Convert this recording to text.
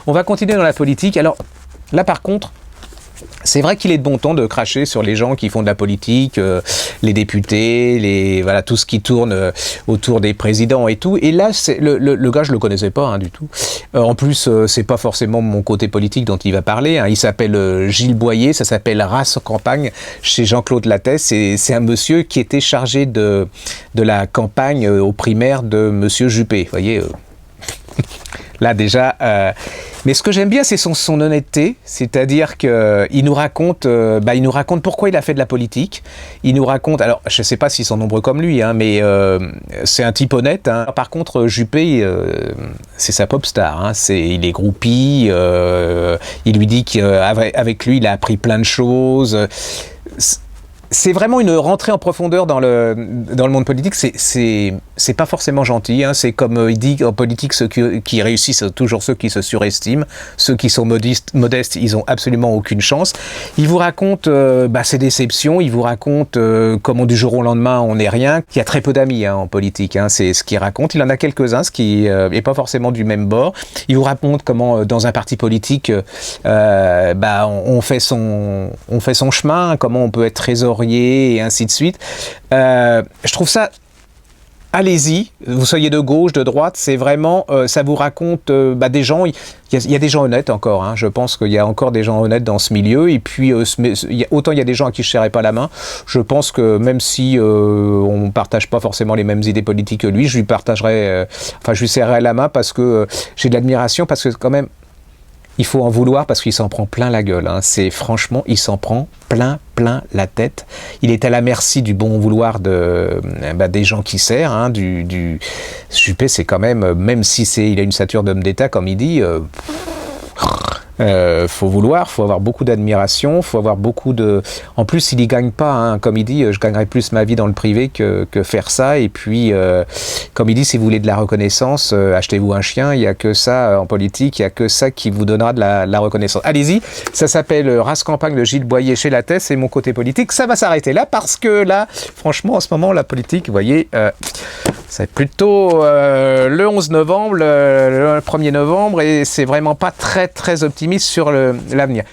On va continuer dans la politique. Alors, là par contre, c'est vrai qu'il est de bon ton de cracher sur les gens qui font de la politique, les députés, voilà, tout ce qui tourne autour des présidents et tout. Et là, le gars, je le connaissais pas du tout. En plus, c'est pas forcément mon côté politique dont il va parler. Il s'appelle Gilles Boyer, ça s'appelle Race Campagne chez Jean-Claude Lattès. C'est un monsieur qui était chargé de la campagne aux primaires de Monsieur Juppé. Vous voyez là déjà, mais ce que j'aime bien, c'est son honnêteté, c'est-à-dire qu'il nous raconte pourquoi il a fait de la politique. Il nous raconte, alors je ne sais pas s'ils sont nombreux comme lui, mais c'est un type honnête. Par contre, Juppé, c'est sa pop star. Il est groupie. Il lui dit qu'avec lui, il a appris plein de choses. C'est vraiment une rentrée en profondeur dans le monde politique. C'est pas forcément gentil. C'est comme il dit en politique, ceux qui réussissent, toujours ceux qui se surestiment. Ceux qui sont modestes, ils ont absolument aucune chance. Il vous raconte ses déceptions. Il vous raconte comment du jour au lendemain on n'est rien. Il y a très peu d'amis en politique. C'est ce qu'il raconte. Il en a quelques-uns, ce qui est pas forcément du même bord. Il vous raconte comment dans un parti politique, on fait son chemin. Comment on peut être trésorier et ainsi de suite. Je trouve ça, allez-y, vous soyez de gauche, de droite, c'est vraiment, ça vous raconte des gens, il y a des gens honnêtes encore, je pense qu'il y a encore des gens honnêtes dans ce milieu, et puis autant il y a des gens à qui je ne serrais pas la main, je pense que même si on ne partage pas forcément les mêmes idées politiques que lui, je lui serrerai la main parce que j'ai de l'admiration, parce que quand même, il faut en vouloir parce qu'il s'en prend plein la gueule. Franchement, il s'en prend plein la tête. Il est à la merci du bon vouloir des gens qui serrent. Juppé, c'est quand même si il a une stature d'homme d'État, comme il dit, faut vouloir, faut avoir beaucoup d'admiration, faut avoir beaucoup de... En plus, il y gagne pas, comme il dit, je gagnerais plus ma vie dans le privé que faire ça. Et puis, comme il dit, si vous voulez de la reconnaissance, achetez-vous un chien. Il y a que ça en politique, il y a que ça qui vous donnera de la reconnaissance. Allez-y, ça s'appelle Race Campagne de Gilles Boyer chez Lattès. C'est mon côté politique. Ça va s'arrêter là parce que là, franchement, en ce moment, la politique, vous voyez, c'est plutôt le 11 novembre, le 1er novembre, et c'est vraiment pas très optimiste sur l'avenir.